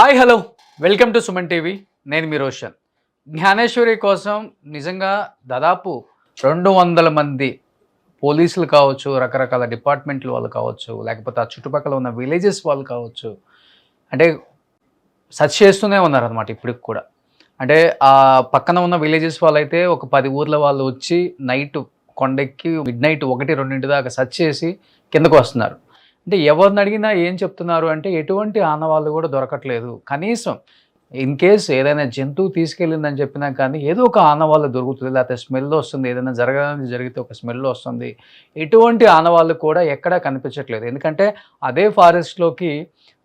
Hi hello welcome to Suman TV. నేను మీ రోషన్. జ్ఞానేశ్వరి కోసం నిజంగా దాదాపు 200 మంది పోలీసులు కావచ్చు, రకరకాల డిపార్ట్మెంట్ల వాళ్ళు కావచ్చు, లేకపోతే ఆ చుట్టుపక్కల ఉన్న విలేజెస్ వాళ్ళు కావచ్చు, అంటే సెర్చ్ చేస్తూనే ఉన్నారనమాట ఇప్పటికి కూడా. అంటే ఆ పక్కన ఉన్న విలేజెస్ వాళ్ళైతే ఒక 10 ఊర్ల వాళ్ళు వచ్చి నైట్ కొండెక్కి మిడ్ నైట్ 1, 2 దాకా సెర్చ్ చేసి కిందకు వస్తున్నారు. అంటే ఎవరిని అడిగినా ఏం చెప్తున్నారు అంటే ఎటువంటి ఆనవాళ్ళు కూడా దొరకట్లేదు. కనీసం ఇన్ కేస్ ఏదైనా జంతువు తీసుకెళ్ళిందని చెప్పినా కానీ ఏదో ఒక ఆనవాళ్ళు దొరుకుతుంది. లేకపోతే స్మెల్ వస్తుంది. ఏదైనా జరిగితే ఒక స్మెల్ వస్తుంది. ఎటువంటి ఆనవాళ్ళు కూడా ఎక్కడా కనిపించట్లేదు. ఎందుకంటే అదే ఫారెస్ట్‌లోకి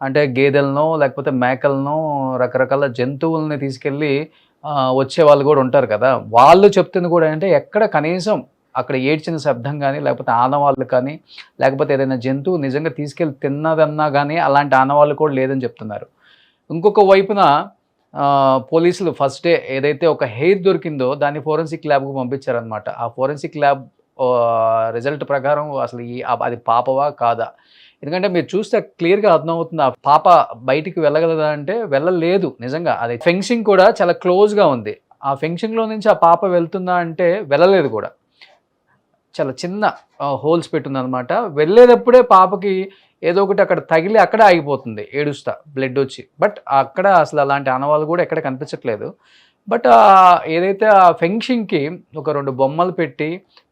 అంటే గేదెలనో, లేకపోతే మేకలనో, రకరకాల జంతువులని తీసుకెళ్ళి వచ్చేవాళ్ళు కూడా ఉంటారు కదా! వాళ్ళు చెప్తుంది కూడా ఏంటంటే ఎక్కడ కనీసం అక్కడ ఏడ్చిన శబ్దం కానీ, లేకపోతే ఆనవాళ్ళు కానీ, లేకపోతే ఏదైనా జంతువు నిజంగా తీసుకెళ్ళి తిన్నదన్నా కానీ అలాంటి ఆనవాళ్ళు కూడా లేదని చెప్తున్నారు. ఇంకొక వైపున పోలీసులు ఫస్ట్ డే ఏదైతే ఒక హెయిర్ దొరికిందో దాన్ని ఫోరెన్సిక్ ల్యాబ్‌కి పంపించారనమాట. ఆ ఫోరెన్సిక్ ల్యాబ్ రిజల్ట్ ప్రకారం అసలు అది పాపవా? కాదా? ఎందుకంటే మీరు చూస్తే క్లియర్‌గా అర్థమవుతుంది. ఆ పాప బయటికి వెళ్ళగలదా అంటే వెళ్ళలేదు నిజంగా. అది ఫెన్సింగ్ కూడా చాలా క్లోజ్‌గా ఉంది. ఆ ఫెన్సింగ్‌లో నుంచి ఆ పాప వెళ్తుందా అంటే వెళ్ళలేదు కూడా. చాలా చిన్న హోల్స్ పెట్టుందనమాట. వెళ్ళేటప్పుడే పాపకి ఏదో ఒకటి అక్కడ తగిలి అక్కడే ఆగిపోతుంది ఏడుస్తా బ్లడ్ వచ్చి. బట్ అక్కడ అసలు అలాంటి ఆనవాళ్ళు కూడా ఎక్కడ కనిపించట్లేదు. బట్ ఏదైతే ఆ ఫెన్సింగ్‌కి ఒక 2 బొమ్మలు పెట్టి,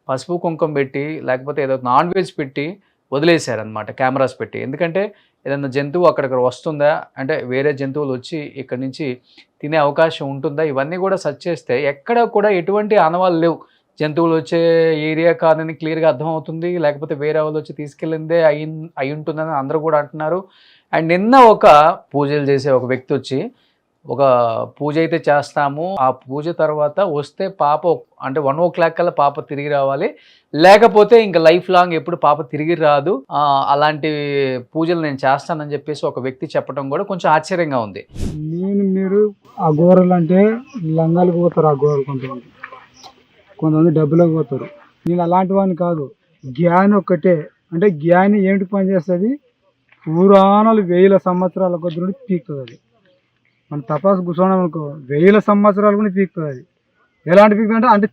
పసుపు కుంకుమ పెట్టి, లేకపోతే ఏదో నాన్ వెజ్ పెట్టి వదిలేశారనమాట కెమెరాస్ పెట్టి. ఎందుకంటే ఏదైనా జంతువు అక్కడికి వస్తుందా? అంటే వేరే జంతువులు వచ్చి ఇక్కడి నుంచి తినే అవకాశం ఉంటుందా? ఇవన్నీ కూడా సెర్చ్ చేస్తే ఎక్కడ కూడా ఎటువంటి ఆనవాళ్ళు లేవు. జంతువులు వచ్చే ఏరియా కాదని క్లియర్‌గా అర్థమవుతుంది. లేకపోతే వేరే వాళ్ళు వచ్చి తీసుకెళ్ళిందే అయ్యుంటుందని అందరూ కూడా అంటున్నారు. అండ్ నిన్న ఒక పూజలు చేసే ఒక వ్యక్తి వచ్చి ఒక పూజ అయితే చేస్తాము. ఆ పూజ తర్వాత వస్తే పాప అంటే 1:00 కల్లా పాప తిరిగి రావాలి. లేకపోతే ఇంక లైఫ్ లాంగ్ ఎప్పుడు పాప తిరిగి రాదు. అలాంటి పూజలు నేను చేస్తానని చెప్పేసి ఒక వ్యక్తి చెప్పడం కూడా కొంచెం ఆశ్చర్యంగా ఉంది. మీరు ఆ గోరలంటే లంగాలకు పోతారు. ఆ గోరలు కొంతమంది డబ్బులకు పోతారు. నేను అలాంటి వాడిని కాదు. జ్ఞాని ఒక్కటే. అంటే జ్ఞాని ఏమిటి పని చేస్తుంది? పురాణాలు 1000 సంవత్సరాల కొద్ది నుండి పీకుతుంది అది. మన తపాసు కూర్చోవడం అనుకో 1000 సంవత్సరాలు కూడా పీకుతుంది అది. ఎలాంటి పీకుతుంది అంటే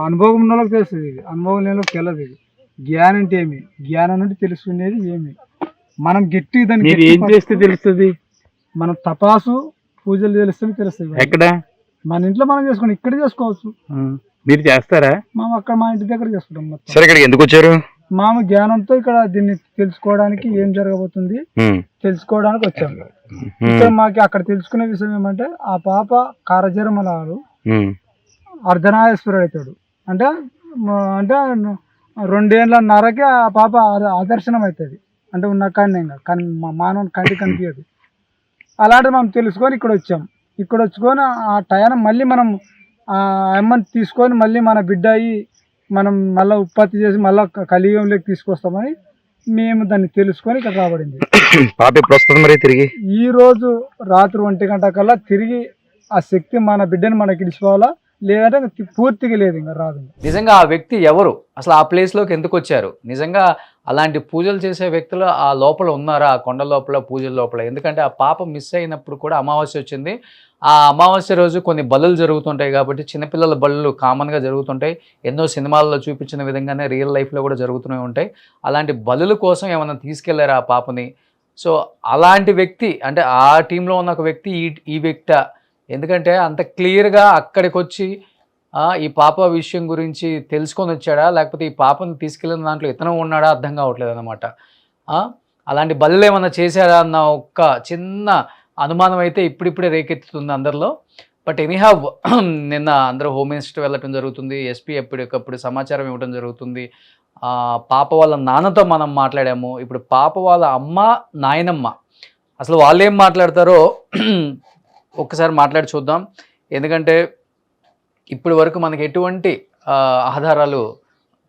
అనుభవం ఉన్న వాళ్ళకి తెలుస్తుంది. ఇది అనుభవం లేని వాళ్ళకి తెలియదు. ఇది జ్ఞానం అంటే ఏమి? జ్ఞానం అంటే తెలుసుకునేది ఏమి? మనం గట్టి దాన్ని ఏం చేస్తే తెలుస్తుంది? మనం తపాసు పూజలు తెలుస్తుంది. ఎక్కడ? మన ఇంట్లో మనం చేసుకోండి. ఇక్కడ చేసుకోవచ్చు. మీరు చేస్తారా? మా ఇంటి దగ్గర చేసుకుంటాం మొత్తం. సరే, ఇక్కడికి ఎందుకు వచ్చారు? మామ జ్ఞానంతో ఇక్కడ దీన్ని తెలుసుకోవడానికి ఏం జరగబోతుంది తెలుసుకోవడానికి వచ్చాము. ఇక్కడ మాకు అక్కడ తెలుసుకునే విషయం ఏమంటే ఆ పాప కారజరమలాడు అర్ధనాయేశ్వరుడు అవుతాడు. అంటే అంటే 2 ఏళ్ళన్నరకి ఆ పాప ఆదర్శనం అవుతుంది. అంటే ఉన్న కానీ మానవుని కంటి కనిపించదు. అలాంటి మనం తెలుసుకొని ఇక్కడ వచ్చాం. ఇక్కడ వచ్చుకొని ఆ టయాన్ని మళ్ళీ మనం ఆ అమ్మని తీసుకొని మళ్ళీ మన బిడ్డ అయ్యి మనం మళ్ళీ ఉత్పత్తి చేసి మళ్ళీ కలియుగంలోకి తీసుకొస్తామని మేము దాన్ని తెలుసుకొని ఇక్కడ రాబడింది. పాప ఎప్పుడు వస్తుంది మరి తిరిగి? ఈ రోజు రాత్రి 1 కల్లా తిరిగి ఆ శక్తి మన బిడ్డని మనకి ఇడిచిపోవాలా, లేదంటే పూర్తిగా లేదు, ఇంకా రాదు. నిజంగా ఆ వ్యక్తి ఎవరు? అసలు ఆ ప్లేస్లోకి ఎందుకు వచ్చారు? నిజంగా అలాంటి పూజలు చేసే వ్యక్తులు ఆ లోపల ఉన్నారా? ఆ కొండ లోపల, పూజల లోపల? ఎందుకంటే ఆ పాప మిస్ అయినప్పుడు కూడా అమావాస్య వచ్చింది. ఆ అమావాస్య రోజు కొన్ని బలులు జరుగుతుంటాయి కాబట్టి చిన్నపిల్లల బలులు కామన్గా జరుగుతుంటాయి. ఎన్నో సినిమాల్లో చూపించిన విధంగానే రియల్ లైఫ్లో కూడా జరుగుతూనే ఉంటాయి. అలాంటి బలుల కోసం ఏమైనా తీసుకెళ్లారా ఆ పాపని? సో అలాంటి వ్యక్తి అంటే ఆ టీంలో ఉన్న ఒక వ్యక్తి ఈ వ్యక్తి. ఎందుకంటే అంత క్లియర్గా అక్కడికి వచ్చి ఈ పాప విషయం గురించి తెలుసుకొని వచ్చాడా, లేకపోతే ఈ పాపను తీసుకెళ్ళిన దాంట్లో ఇతను ఉన్నాడా అర్థం కావట్లేదు అనమాట. అలాంటి బలులు ఏమన్నా చేశారా అన్న ఒక్క చిన్న అనుమానం అయితే ఇప్పుడిప్పుడే రేకెత్తుతుంది అందరిలో. బట్ ఎనీహావ్ నిన్న అందరూ హోమ్ మినిస్టర్ వెళ్ళటం జరుగుతుంది. ఎస్పీ ఎప్పటికప్పుడు సమాచారం ఇవ్వడం జరుగుతుంది. పాప వాళ్ళ నాన్నతో మనం మాట్లాడాము. ఇప్పుడు పాప వాళ్ళ అమ్మ, నాయనమ్మ అసలు వాళ్ళు ఏం మాట్లాడతారో ఒక్కసారి మాట్లాడి చూద్దాం. ఎందుకంటే ఇప్పటి వరకు మనకి ఎటువంటి ఆధారాలు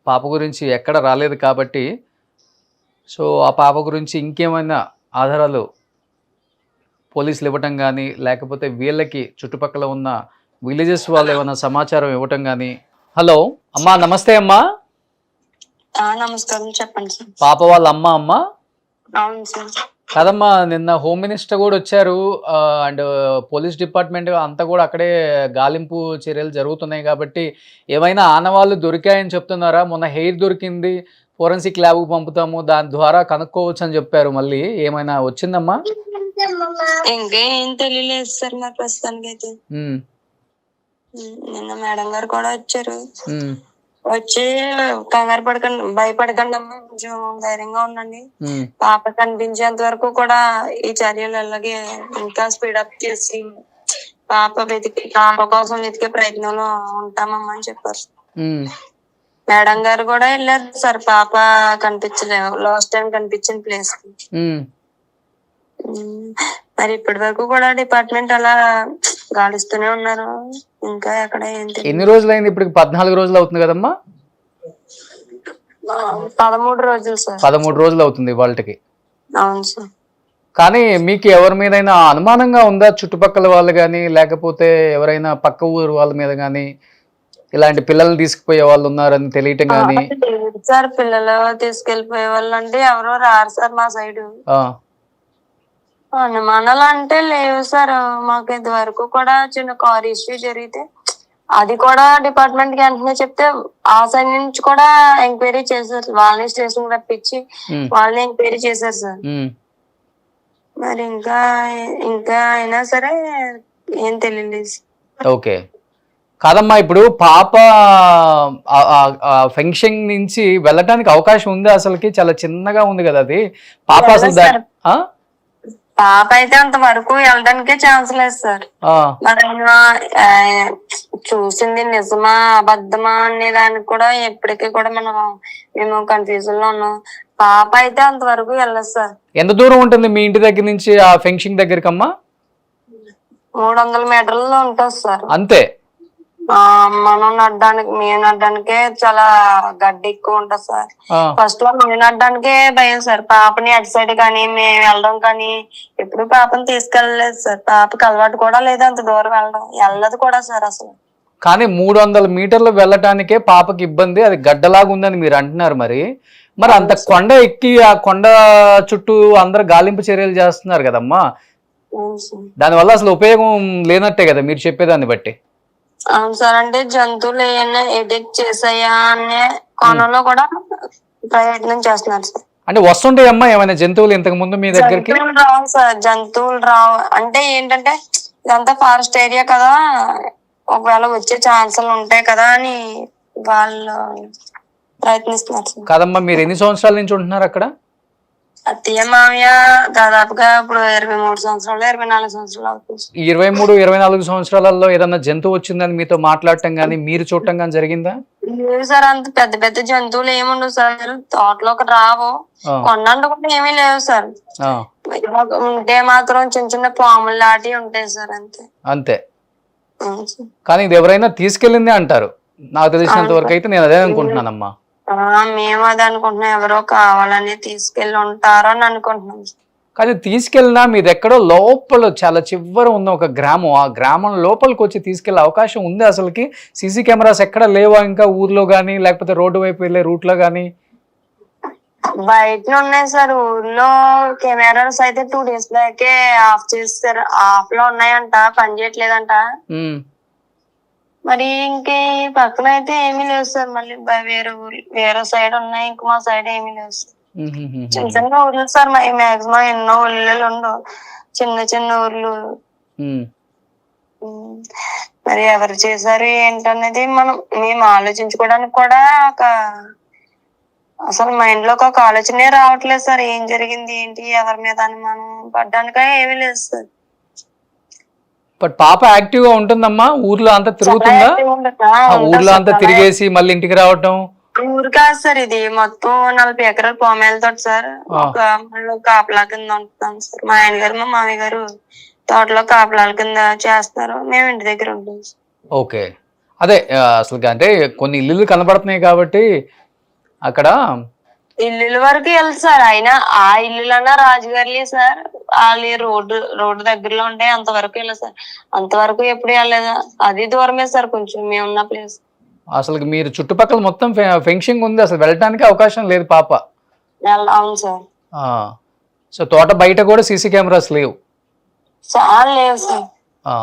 పాప గురించి ఎక్కడ రాలేదు కాబట్టి, సో ఆ పాప గురించి ఇంకేమైనా ఆధారాలు పోలీసులు ఇవ్వటం కానీ, లేకపోతే వీళ్ళకి చుట్టుపక్కల ఉన్న విలేజెస్ వాళ్ళు ఏమైనా సమాచారం ఇవ్వటం కానీ. హలో అమ్మా, నమస్తే అమ్మా. నమస్కారం, చెప్పండి సార్. పాప వాళ్ళ అమ్మ అవును సార్. కదమ్మా, నిన్న హోమ్ మినిస్టర్ కూడా వచ్చారు. అండ్ పోలీస్ డిపార్ట్మెంట్ అంతా కూడా అక్కడే గాలింపు చర్యలు జరుగుతున్నాయి కాబట్టి ఏమైనా ఆనవాళ్ళు దొరికాయని చెప్తున్నారా? మొన్న హెయిర్ దొరికింది, ఫోరెన్సిక్ ల్యాబ్కు పంపుతాము, దాని ద్వారా కనుక్కోవచ్చు అని చెప్పారు. మళ్ళీ ఏమైనా వచ్చిందమ్మా? ఇంకా ఏం తెలియలేదు సార్ మరి ప్రస్తుతానికి అయితే. ఉమ్, నిన్న మేడం గారు కూడా వచ్చారు. ఉమ్, వచ్చి కంగారు పడకండి, భయపడకండి అమ్మా, కొంచెం ధైర్యంగా ఉండండి. ఉమ్, పాప కనిపించేంత వరకు కూడా ఈ చర్యలు అలాగే ఇంకా స్పీడప్ చేసి పాప కోసం వెతికే ప్రయత్నంలో ఉంటామమ్మా అని చెప్పారు. ఉమ్, మేడం గారు కూడా వెళ్ళారు సార్. పాప కనిపించలేదు లాస్ట్ టైం కనిపించిన ప్లేస్ కి. ఉమ్. మరి ఇప్పటి వరకు కూడా డిపార్ట్మెంట్ అలా గాలిస్తూనే ఉన్నారు. ఇంకా ఎక్కడ ఏంటి ఎన్ని రోజులైంది? ఇప్పుడు 14 రోజులు అవుతుంది కదమ్మా? 13 రోజులు సార్. 13 రోజులు అవుతుంది వాళ్ళకి. అవును సార్. కానీ మీకు ఎవరి మీదైనా అనుమానంగా ఉందా? చుట్టుపక్కల వాళ్ళు కానీ, లేకపోతే ఎవరైనా పక్క ఊరు వాళ్ళ మీద కానీ, ఇలాంటి పిల్లల్ని తీసుకుపోయే వాళ్ళు ఉన్నారని తెలియటం కానీ? లేదు సార్, పిల్లలు తీసుకెళ్లిపోయే వాళ్ళు అంటే ఎవరో రారు సార్ మా సైడ్. అనుమానాలు అంటే లేవు సార్. మాకు ఇది వరకు కూడా చిన్న కార్ ఇష్యూ జరిగితే అది కూడా డిపార్ట్మెంట్ కి వెంటనే చెప్తే ఆ సైడ్ నుంచి కూడా ఎంక్వైరీ చేశారు. వాళ్ళని స్టేషన్ రప్పించి వాళ్ళని ఎంక్వైరీ చేశారు సార్. మరి ఇంకా అయినా సరే ఏం తెలియలేదు. ఓకే. కాదమ్మా, ఇప్పుడు పాప ఫంక్షన్ నుంచి వెళ్ళటానికి అవకాశం ఉంది అసలుకి? చాలా చిన్నగా ఉంది కదా అది పాప. అసలు పాప అయితే అంత వరకు వెళ్ళడానికే ఛాన్స్ లేదు సార్. మరి చూసింది నిజమా అబద్ధమా అనే దానికి కూడా ఎప్పటికీ కూడా మేము కన్ఫ్యూజన్ లో ఉన్నాం. పాప అయితే అంతవరకు వెళ్ళదు సార్. ఎంత దూరం ఉంటుంది మీ ఇంటి దగ్గర నుంచి ఆ ఫంక్షన్ దగ్గరికి అమ్మా? 300 మీటర్లలో ఉంటుంది సార్. అంతే? మేము నడ్డానికే చాలా గడ్డి ఎక్కువ ఉంటది సార్. ఫస్ట్ లో మేము నడ్డానికే భయం సార్. పాపని అటు సైడ్ కానీ మేము వెళ్ళడం కానీ ఎప్పుడు పాపని తీసుకెళ్ళలేదు సార్. పాపకి అలవాటు కూడా లేదు అంత దూరం వెళ్ళదు కూడా సార్ అసలు. కానీ 300 మీటర్లు వెళ్ళటానికే పాపకి ఇబ్బంది, అది గడ్డలాగా ఉందని మీరు అంటున్నారు. మరి అంత కొండ ఎక్కి ఆ కొండ చుట్టూ అందరు గాలింపు చర్యలు చేస్తున్నారు కదమ్మా, దానివల్ల అసలు ఉపయోగం లేనట్టే కదా మీరు చెప్పేదాన్ని బట్టి. అవును సార్. అంటే జంతువులు ఏమైనా ఎడిట్ చేసాయా అనే కోణంలో కూడా ప్రయత్నం చేస్తున్నారు సార్. అంటే వస్తుంటాయమ్మా ఏమైనా జంతువులు ఇంతకు ముందు మీ దగ్గరికి? రావు సార్, జంతువులు రావు. అంటే ఏంటంటే ఇదంతా ఫారెస్ట్ ఏరియా కదా, ఒకవేళ వచ్చే ఛాన్సులు ఉంటాయి కదా అని వాళ్ళు ప్రయత్నిస్తున్నారు సార్. కాదమ్మా, మీరు ఎన్ని సంవత్సరాల నుంచి ఉంటున్నారు అక్కడ? అత్తయ్య మామయ్య దాదాపుగా ఇప్పుడు 23 సంవత్సరాలు 24 సంవత్సరాలు అవుతుంది. 23-24 సంవత్సరాలలో ఏదన్నా జంతువు వచ్చిందని మీతో మాట్లాడటం గానీ మీరు చూడటం గానీ జరిగిందా? లేదు సార్, అంత పెద్ద పెద్ద జంతువులు ఏముండవు సార్. తోటలోకి రావు, కొండ కూడా ఏమీ లేవు సార్. ఉంటే మాత్రం చిన్న చిన్న పాములు లాంటివి ఉంటాయి సార్, అంతే. అంతే. కానీ ఇది ఎవరైనా తీసుకెళ్ళిందే అంటారు. నాకు తెలిసినంత వరకు అయితే నేను అదే అనుకుంటున్నానమ్మా. మేము అది అనుకుంటున్నాం, ఎవరో కావాలని తీసుకెళ్ళి ఉంటారో అని అనుకుంటున్నాం. కానీ తీసుకెళ్ళినా మీది ఎక్కడో లోపల చాలా చివర ఉన్న ఒక గ్రామం, ఆ గ్రామం లోపలికి వచ్చి తీసుకెళ్లే అవకాశం ఉంది అసలుకి? సీసీ కెమెరాస్ ఎక్కడ లేవా ఇంకా ఊర్లో గానీ, లేకపోతే రోడ్డు వైపు వెళ్ళే రూట్ లో గానీ? బయట ఉన్నాయి సార్. ఊర్లో కెమెరాస్ అయితే 2 days బ్యాకే ఆఫ్ చేస్తారు. ఆఫ్ లో ఉన్నాయంట, పని చేయట్లేదంట. మరి ఇంకే పక్కన అయితే ఏమీ లేవు సార్. మళ్ళీ వేరే సైడ్ ఉన్నాయి, ఇంక మా సైడ్ ఏమీ లేవు సార్. చిన్న చిన్న ఊర్లు సార్. మాక్సిమం ఎన్నో ఊళ్ళో ఉండవు, చిన్న చిన్న ఊర్లు. మరి ఎవరు చేశారు ఏంటనేది మేము ఆలోచించుకోవడానికి కూడా అసలు మైండ్ లో ఒక ఆలోచనే రావట్లేదు సార్. ఏం జరిగింది ఏంటి, ఎవరి మీద అనుమానం పడ్డానిక ఏమీ లేదు సార్. బట్ పాప యాక్టివ్ గా ఉంటుందమ్మా? ఊర్లో అంతా తిరుగుతుందా? ఊర్లో అంతా తిరిగేసి మళ్ళీ ఇంటికి రావటం? ఊరు కాదు సార్, ఇది మొత్తం 40 ఎకరాల పామాయిల తోట సార్. ఒక కాపలా కింద ఉంటున్నాం సార్. మా ఆయన గారు మా మామయ్య గారు తోటలో కాపలాల కింద చేస్తారు, మేము ఇంటి దగ్గర ఉంటాం సార్. ఓకే. అదే అసలు అంటే కొన్ని ఇల్లులు కనబడుతున్నాయి కాబట్టి అక్కడ ఇల్లు వరకు వెళ్తారు సార్. అయినా ఆ ఇల్లులన్నా రాజుగారులే సార్. వాళ్ళు రోడ్డు దగ్గరలో ఉంటాయి, అంతవరకు వెళ్ళదు సార్. అంతవరకు ఎప్పుడు వెళ్ళలేదు, అది దూరమే సార్ కొంచెం మేమున్న ప్లేస్. అసలు మీరు చుట్టుపక్కల మొత్తం ఫెన్సింగ్ ఉంది, అసలు వెళ్ళటానికి అవకాశం లేదు పాప? అవును సార్. సో తోట బయట కూడా సీసీ కెమెరాస్ లేవు. చాలా లేవు సార్. ఆ.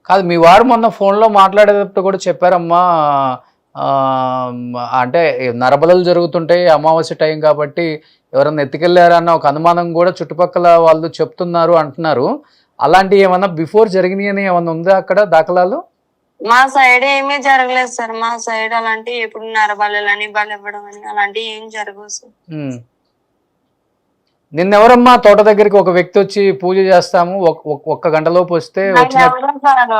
కాదు మీ వారు మొన్న ఫోన్లో మాట్లాడేటప్పుడు కూడా చెప్పారమ్మా, అంటే నరబలలు జరుగుతుంటాయి అమావాస్య టైం కాబట్టి ఎవరన్నా ఎత్తుకెళ్ళారన్న ఒక అనుమానం కూడా చుట్టుపక్కల వాళ్ళు చెప్తున్నారు అంటున్నారు. అలాంటివి ఏమన్నా బిఫోర్ జరిగినాయని ఏమన్నా ఉందా అక్కడ దాఖలాలు? మా సైడ్ ఏమీ జరగలేదు సార్. మా సైడ్ అలాంటి ఎప్పుడు నరబలని బలివ్వడం అని అలాంటివి ఏం జరగవు సార్. నిన్నెవరమ్మా తోట దగ్గరికి ఒక వ్యక్తి వచ్చి పూజ చేస్తాము ఒక్క గంటలోపు వస్తే వచ్చిన సార్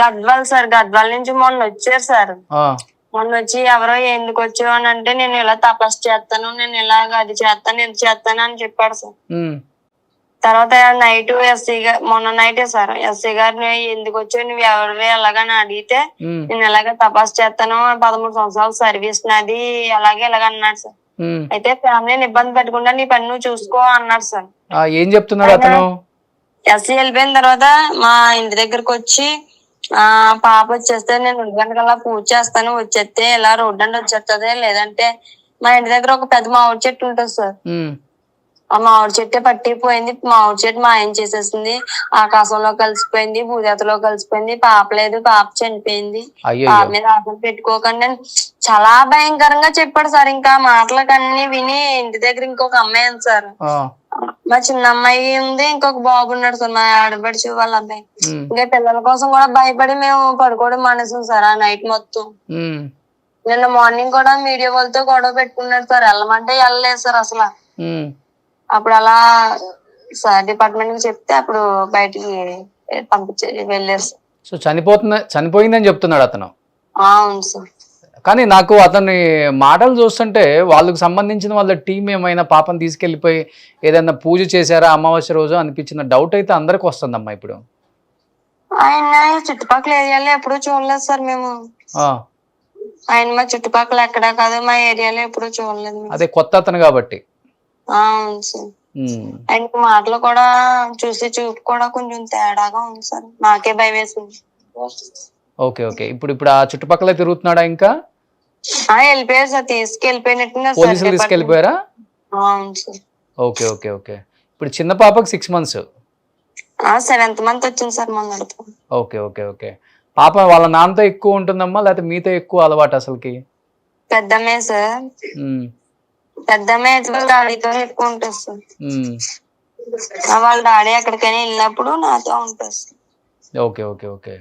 గద్వాల్ సార్, గద్వాల్ నుంచి మొన్న వచ్చారు సార్. మొన్న వచ్చి ఎవరో ఎందుకు వచ్చావు అని అంటే నేను ఇలా తపస్సు చేస్తాను, నేను ఇలాగ అది చేస్తాను ఇది చేస్తాను అని చెప్పాడు సార్. తర్వాత నైట్ ఎస్సీ గారు, మొన్న నైటే సార్ ఎస్సీ గారిని ఎందుకు వచ్చావు నువ్వు ఎవరివే ఎలాగని అడిగితే నేను ఇలాగ తపస్సు చేస్తాను 13 సంవత్సరాలు సర్వీస్ నాది అలాగే ఇలాగ అన్నాడు సార్. అయితే ఫ్యామిలీని ఇబ్బంది పెట్టకుండా నీ పని నువ్వు చూసుకో అన్నాడు సార్. ఏం చెప్తున్నాడు అతను? ఎస్సీ వెళ్ళిపోయిన తర్వాత మా ఇంటి దగ్గరకు వచ్చి పాప వచ్చేస్తే నేను 2 గంటలకల్లా పూజ చేస్తాను, వచ్చేస్తే ఇలా రోడ్డు అంటే వచ్చేస్తుంది, లేదంటే మా ఇంటి దగ్గర ఒక పెద్ద మామిడి చెట్టు ఉంటుంది సార్. ఆ మామిడి చెట్టే పట్టిపోయింది, మామిడి చెట్టు మా ఆయన చేసేసింది, ఆకాశంలో కలిసిపోయింది, భూదేతలో కలిసిపోయింది, పాప లేదు, పాప చనిపోయింది, పాప మీద ఆశలు పెట్టుకోకండి అని చాలా భయంకరంగా చెప్పాడు సార్. ఇంకా మాటలకన్నీ విని ఇంటి దగ్గర ఇంకొక అమ్మాయి ఉంది సార్, మా చిన్న అమ్మాయి ఉంది, ఇంకొక బాబు ఉన్నాడు సార్ మా ఆడబడిచి వాళ్ళ అబ్బాయి. ఇంకా పిల్లల కోసం కూడా భయపడి మేము పడుకోవడం మానేసాం సార్ ఆ నైట్ మొత్తం. నిన్న మార్నింగ్ కూడా మీడియా వాళ్ళతో గొడవ పెట్టుకున్నాడు సార్, వెళ్ళమంటే వెళ్ళలేదు సార్ అసలు. అప్పుడు అలా సార్ డిపార్ట్మెంట్ కి చెప్తే అప్పుడు బయటికి పంపించే వెళ్ళారు సార్. సో చనిపోయిందని చెప్తున్నాడు అతను? అవును సార్. కానీ నాకు అతని మాటలు చూస్తుంటే వాళ్ళకి సంబంధించిన వాళ్ళ టీం ఏమైనా పాపం తీసుకెళ్లిపోయి ఏదైనా పూజ చేశారా అమావాస్య రోజు అనిపించిన డౌట్ అయితే అందరికి వస్తుందమ్మా ఇప్పుడు. ఆయన చుట్టుపక్కల ఏరియాలో ఎప్పుడూ చూడలేదు సార్ మేము. ఆయన మా చుట్టుపక్కల ఎక్కడా కాదు, మా ఏరియాలో ఎప్పుడూ చూడలేదు. అదే కొత్త అతను కాబట్టి. అవును సార్. ఆయన మాటలు కూడా చూసి చూపు కూడా కొంచెం తేడాగా ఉంది సార్, నాకే భయం వేసింది. Okay okay. ఇప్పుడు ఆ చుట్టుపక్కల తిరుగుతున్నాడా? ఇంకా వెళ్ళిపోయారు సార్, తీసుకెళ్ళిపోయినట్టుగా పోలీసులు తీసుకెళ్ళిపోయారా? అవును సార్. Okay okay okay. ఇప్పుడు చిన్న పాపకి 6 months, 7th month వచ్చింది సార్ మొన్న. Okay okay okay. పాప వాళ్ళ నాన్నతో ఎక్కువ ఉంటుందమ్మా లేకపోతే మీతో ఎక్కువ అలవాటు అసలుకి? పెద్దమ్మే సార్, పెద్దమ్మే డాడీతో ఎక్కువ ఉంటుంది సార్. వాళ్ళ డాడీ ఎక్కడికైనా వెళ్ళినప్పుడు నాతో ఉంటుంది sir. Okay okay okay.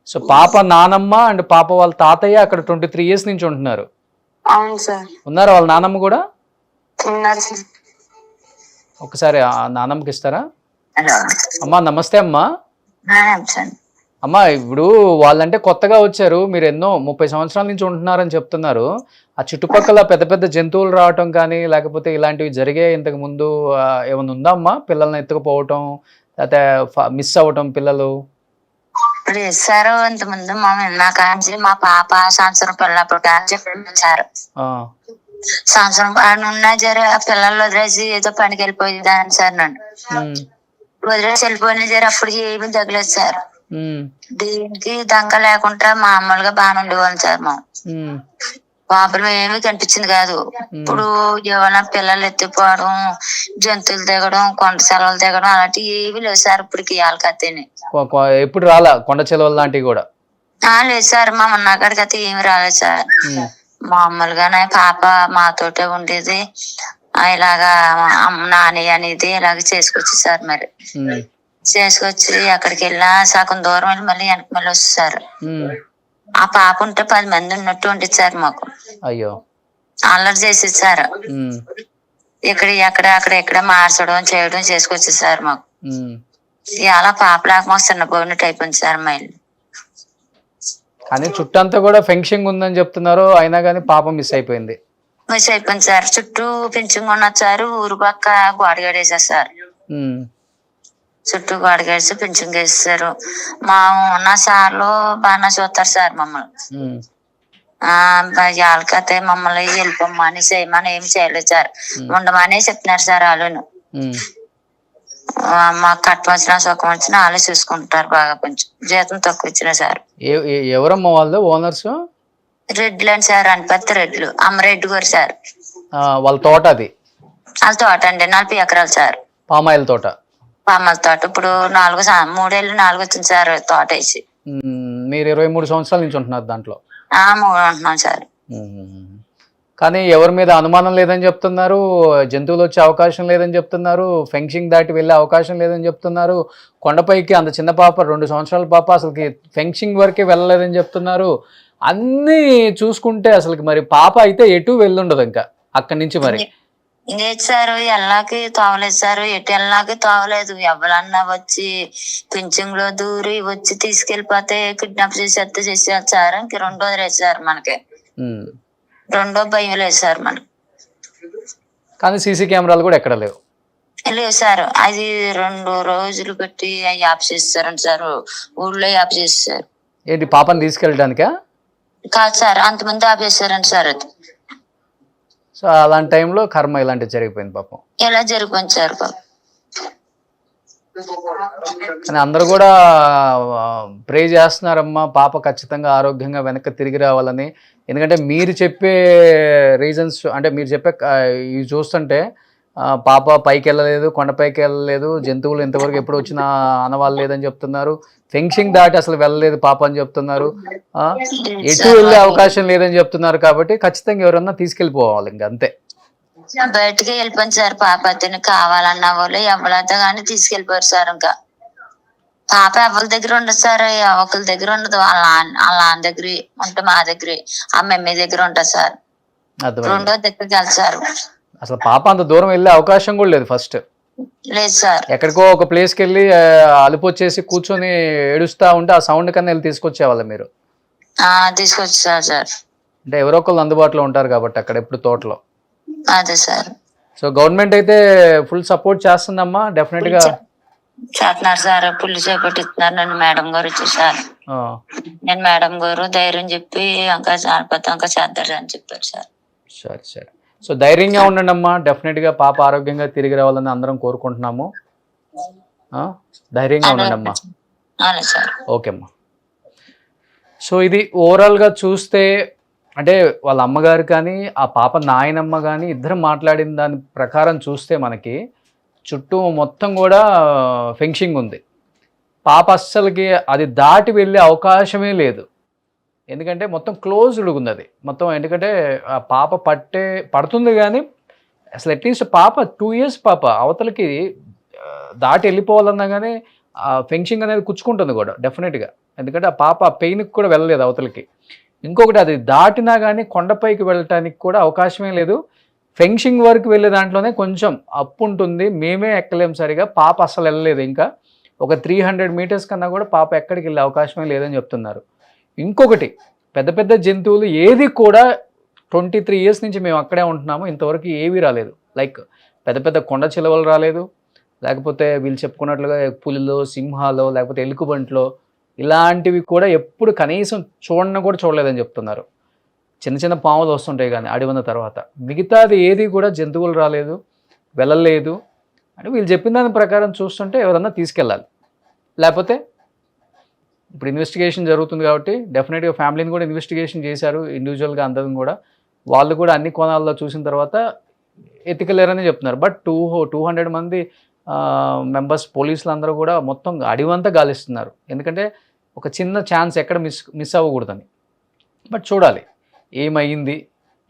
So పాప నానమ్మ అండ్ పాప వాళ్ళ తాతయ్య అక్కడ 23 years నుంచి ఉంటున్నారు? అవును సార్. ఉన్నారా వాళ్ళ నానమ్మ కూడా? ఉన్నారు సార్. ఒకసారి ఆ నానమ్మకి ఇస్తారా? అమ్మా నమస్తే అమ్మా. అమ్మా ఇప్పుడు వాళ్ళంటే కొత్తగా వచ్చారు, మీరు ఎన్నో 30 సంవత్సరాల నుంచి ఉంటున్నారని చెప్తున్నారు. ఆ చుట్టుపక్కల పెద్ద పెద్ద జంతువులు రావటం కానీ లేకపోతే ఇలాంటివి జరిగే ఇంతకు ముందు ఏమైనా ఉందా అమ్మా? పిల్లల్ని ఎత్తుకుపోవటం లేకపోతే మిస్ అవ్వటం పిల్లలు? సారు ఇంతకుముందు మా కాంచి మా పాప సంవత్సరం పిల్లప్పుడు కాంచి వచ్చారు. సంవత్సరం ఉన్న జర పిల్లలు వదిలేసి ఏదో పనికి వెళ్ళిపోయింది సార్. నన్ను వదిలేసి వెళ్ళిపోయిన జర అప్పుడు ఏమి తగ్గలేదు సార్. దీనికి దంగ లేకుండా మామూలుగా బాగానే ఉండేవాళ్ళం సార్. మా ప్రాబ్లం ఏమి కనిపించింది కాదు. ఇప్పుడు ఏమైనా పిల్లలు ఎత్తిపోవడం, జంతువులు దిగడం, కొండ సెలవులు దిగడం అలాంటివి ఏమి లేవు సార్ ఇప్పటికి. వాళ్ళకైతేనే ఎప్పుడు రాలా కొండ సెలవులు లాంటివి కూడా? లేదు సార్, మా ఉన్నకాడికి అయితే ఏమి రాలేదు సార్. మామూలుగానే పాప మాతోటే ఉండేది, ఇలాగా నాని అనేది ఇలాగ చేసుకొచ్చి సార్. మరి చేసుకొచ్చి అక్కడికి వెళ్ళా సగం దూరం వెళ్ళి మళ్ళీ వెనక్కి మళ్ళీ వస్తారు. ఆ పాప ఉంటే 10 మంది ఉన్నట్టు ఉండేది సార్ మాకు. అయ్యో అల్లరి చేసేది సార్. అక్కడ మార్చడం చేయడం చేసుకొచ్చేది సార్ మాకు. ఇలా పాప లేక మాకు చిన్న పోయినట్టు అయిపోయింది సార్ మా ఇల్లు. కానీ చుట్టంతా కూడా ఫెన్సింగ్ ఉందని చెప్తున్నారు, అయినా కానీ పాప మిస్ అయిపోయింది. మిస్ అయిపోయింది సార్. చుట్టూ పెంచింగ్ ఉన్నది సార్, ఊరు పక్క గోడగడేసారు సార్. చుట్టూ గోడగేసి పెంచింగ్ వేస్తారు. మా ఉన్న సార్లు బాగా చూస్తారు సార్ మమ్మల్ని. వాళ్ళకైతే మమ్మల్ని వెళ్ళిపోమని చేయమని ఏం చేయలేదు సార్, ఉండమని చెప్తున్నారు సార్. వాళ్ళను మాకు కట్టం వచ్చినా సుఖం వచ్చినా వాళ్ళే చూసుకుంటారు బాగా. కొంచెం జీతం తక్కువ ఇచ్చిన సార్. ఎవరమ్మా వాళ్ళు ఓనర్స్? రెడ్లు అని సార్, అనిపత్తి రెడ్లు, అమ్మరెడ్డి గారు సార్. వాళ్ళ తోట అది? వాళ్ళ తోట అండి 40 ఎకరాలు సార్. పామాయిల్ తోట. పామాయిల్ తోట ఇప్పుడు 3 ఏళ్ళు 4 వచ్చింది సార్ తోట వేసి. మీరు 23 సంవత్సరాల నుంచి ఉంటున్నారు దాంట్లో? 3 ఉంటున్నాం సార్. కానీ ఎవరి మీద అనుమానం లేదని చెప్తున్నారు, జంతువులు వచ్చే అవకాశం లేదని చెప్తున్నారు, ఫెన్సింగ్ దాటి వెళ్ళే అవకాశం లేదని చెప్తున్నారు, కొండపైకి అంత చిన్న పాప 2 సంవత్సరాల పాప అసలుకి ఫెన్సింగ్ వరకే వెళ్ళలేదని చెప్తున్నారు. అన్నీ చూసుకుంటే అసలుకి మరి పాప అయితే ఎటు వెళ్ళుండదు ఇంకా అక్కడి నుంచి. మరి లేదు సార్, ఎల్లాకి తోవలేదు సార్, ఎటు ఎల్లాకి తోవలేదు. ఎవరన్నా వచ్చి పింఛన్ లో దూరి వచ్చి తీసుకెళ్లిపోతే కిడ్నాప్ చేసేస్తారు సార్. ఇంక 2 వదిలేదు సార్ మనకి, 2 భయం లేదు సార్ మనకి. కానీ సీసీ కెమెరాలు కూడా ఎక్కడ లేవు. లేవు సార్, అది 2 రోజులు పెట్టి యాప్ చేస్తారంట సార్, ఊళ్ళో యాప్ చేస్తారు. ఏంటి పాపని తీసుకెళ్ళడానికా? కాదు సార్, అంతమంది ఆపేస్తారంట సార్. అది సో అలాంటి టైంలో కర్మ ఇలాంటివి జరిగిపోయింది పాపం. ఎలా జరిగిపోయింది సార్ పాపం. కానీ అందరూ కూడా ప్రే చేస్తున్నారమ్మా పాప ఖచ్చితంగా ఆరోగ్యంగా వెనక్కి తిరిగి రావాలని. ఎందుకంటే మీరు చెప్పే రీజన్స్, అంటే మీరు చెప్పే ఇవి చూస్తుంటే పాప పైకి వెళ్ళలేదు, కొండపైకి వెళ్ళలేదు, జంతువులు ఇంతవరకు ఎప్పుడు వచ్చినా అనవాళ్ళు లేదని చెప్తున్నారు, ఫెన్సింగ్ దాటి అసలు వెళ్ళలేదు పాప అని చెప్తున్నారు, ఎటు వెళ్ళే అవకాశం లేదని చెప్తున్నారు. కాబట్టి ఖచ్చితంగా ఎవరన్నా తీసుకెళ్ళిపోవాలి ఇంక అంతే. బయటకి వెళ్ళిపోయింది సార్ పాప. అతను కావాలన్న వాళ్ళు ఎవరైతే కానీ తీసుకెళ్ళిపోయారు సార్. ఇంకా పాప ఎవరి దగ్గర ఉండదు సార్, ఒకరి దగ్గర ఉండదు. వాళ్ళ నాన్న దగ్గర ఉంటే, మా దగ్గర ఆ మమ్మీ దగ్గర ఉంటుంది సార్. 2వ దగ్గరికి వెళ్తారు. అసలు పాప అంత దూరం వెళ్ళే అవకాశం కూడా లేదు ఫస్ట్. లేదు సార్, ఎక్కడికో ఒక ప్లేస్కి వెళ్ళి అలుపు వచ్చేసి కూర్చొని ఏడుస్తా ఉంటే ఆ సౌండ్ కన్నా వెళ్ళి తీసుకొచ్చేవాళ్ళ మీరు? తీసుకొచ్చారు సార్. అంటే ఎవరో ఒకళ్ళు అందుబాటులో ఉంటారు కాబట్టి అక్కడ ఎప్పుడు తోటలో. అదే సార్. సో గవర్నమెంట్ అయితే ఫుల్ సపోర్ట్ చేస్తుందమ్మా డెఫినెట్ గా. చేస్తున్నారు సార్, పుల్లి చేపట్టిస్తున్నారు. నన్ను మేడం గారు వచ్చేసారు. నేను మేడం గారు ధైర్యం చెప్పి ఇంకా ఇంకా చేద్దారు అని చెప్పారు సార్. సరే సరే. సో ధైర్యంగా ఉండండి అమ్మా, డెఫినెట్ గా పాప ఆరోగ్యంగా తిరిగి రావాలని అందరం కోరుకుంటున్నాము. ధైర్యంగా ఉండండి అమ్మా. ఓకే అమ్మా. సో ఇది ఓవరాల్గా చూస్తే అంటే వాళ్ళ అమ్మగారు కానీ ఆ పాప నాయనమ్మ కానీ ఇద్దరు మాట్లాడిన దాని ప్రకారం చూస్తే మనకి చుట్టూ మొత్తం కూడా ఫెన్సింగ్ ఉంది. పాప అస్సలకి అది దాటి వెళ్ళే అవకాశమే లేదు. ఎందుకంటే మొత్తం క్లోజ్డ్ ఉంది అది మొత్తం. ఎందుకంటే ఆ పాప పడుతుంది కానీ అసలు అట్లీస్ట్ పాప 2 years పాప అవతలకి దాటి వెళ్ళిపోవాలన్నా కానీ ఆ ఫెన్సింగ్ అనేది కుచ్చుకుంటుంది కూడా డెఫినెట్గా. ఎందుకంటే ఆ పాప ఆ పెయిన్కి కూడా వెళ్ళలేదు అవతలకి. ఇంకొకటి అది దాటినా కానీ కొండపైకి వెళ్ళటానికి కూడా అవకాశమే లేదు. ఫెన్సింగ్ వరకు వెళ్ళే దాంట్లోనే కొంచెం అప్పు ఉంటుంది, మేమే ఎక్కలేం సరిగా. పాప అసలు వెళ్ళలేదు. ఇంకా ఒక 300 meters కన్నా కూడా పాప ఎక్కడికి వెళ్ళే అవకాశమే లేదని చెప్తున్నారు. ఇంకొకటి పెద్ద పెద్ద జంతువులు ఏది కూడా 23 years నుంచి మేము అక్కడే ఉంటున్నాము, ఇంతవరకు ఏవి రాలేదు. లైక్ పెద్ద పెద్ద కొండ చిలువలు రాలేదు, లేకపోతే వీళ్ళు చెప్పుకున్నట్లుగా పులిలో, సింహాలో, లేకపోతే ఎలుకబంట్లో ఇలాంటివి కూడా ఎప్పుడు కనీసం కూడా చూడలేదని చెప్తున్నారు. చిన్న చిన్న పాములు వస్తుంటాయి కానీ అడవిన తర్వాత, మిగతాది ఏది కూడా జంతువులు రాలేదు, వెళ్ళలేదు. అంటే వీళ్ళు చెప్పిన దాని ప్రకారం చూస్తుంటే ఎవరన్నా తీసుకెళ్ళాలి. లేకపోతే ఇప్పుడు ఇన్వెస్టిగేషన్ జరుగుతుంది కాబట్టి డెఫినెట్గా ఫ్యామిలీని కూడా ఇన్వెస్టిగేషన్ చేశారు ఇండివిజువల్గా అందరం కూడా. వాళ్ళు కూడా అన్ని కోణాల్లో చూసిన తర్వాత ఎత్తికలేరని చెప్తున్నారు. బట్ 200 మంది మెంబర్స్ పోలీసులు అందరూ కూడా మొత్తం అడివంతా గాలిస్తున్నారు. ఎందుకంటే ఒక చిన్న ఛాన్స్ ఎక్కడ మిస్ అవ్వకూడదని. బట్ చూడాలి ఏమైంది,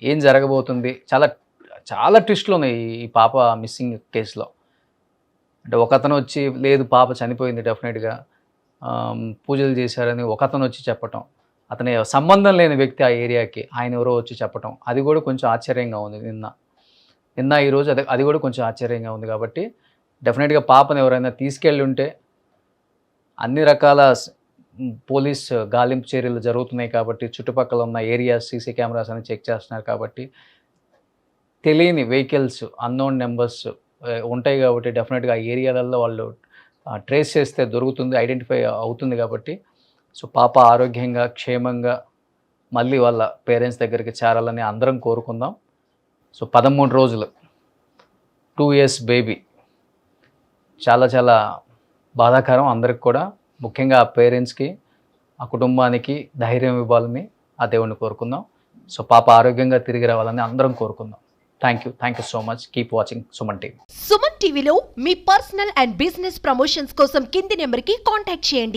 ఏం జరగబోతుంది. చాలా చాలా ట్విస్ట్లు ఉన్నాయి ఈ పాప మిస్సింగ్ కేసులో. అంటే ఒకతను వచ్చి లేదు పాప చనిపోయింది డెఫినెట్గా, పూజలు చేశారని ఒకతను వచ్చి చెప్పటం, అతని సంబంధం లేని వ్యక్తి ఆ ఏరియాకి ఆయన ఎవరో వచ్చి చెప్పటం, అది కూడా కొంచెం ఆశ్చర్యంగా ఉంది. నిన్న ఈరోజు అది కూడా కొంచెం ఆశ్చర్యంగా ఉంది. కాబట్టి డెఫినెట్గా పాపను ఎవరైనా తీసుకెళ్ళి ఉంటే అన్ని రకాల పోలీస్ గాలింపు చర్యలు జరుగుతున్నాయి కాబట్టి చుట్టుపక్కల ఉన్న ఏరియాస్ సీసీ కెమెరాస్ అని చెక్ చేస్తున్నారు. కాబట్టి తెలియని వెహికల్స్, అన్నోన్ నెంబర్స్ ఉంటాయి కాబట్టి డెఫినెట్గా ఆ ఏరియాలలో వాళ్ళు ట్రేస్ చేస్తే దొరుకుతుంది, ఐడెంటిఫై అవుతుంది. కాబట్టి సో పాప ఆరోగ్యంగా క్షేమంగా మళ్ళీ వాళ్ళ పేరెంట్స్ దగ్గరికి చేరాలని అందరం కోరుకుందాం. సో 13 రోజులు 2 years బేబీ చాలా చాలా బాధాకరం అందరికి కూడా. ముఖ్యంగా ఆ పేరెంట్స్కి, ఆ కుటుంబానికి ధైర్యం ఇవ్వాలని ఆ దేవుణ్ణి కోరుకుందాం. సో పాప ఆరోగ్యంగా తిరిగి రావాలని అందరం కోరుకుందాం. Thank you so much. Keep watching Suman TV. Suman టీవీలో మీ పర్సనల్ అండ్ బిజినెస్ ప్రమోషన్స్ కోసం కింది నెంబర్కి కాంటాక్ట్ చేయండి.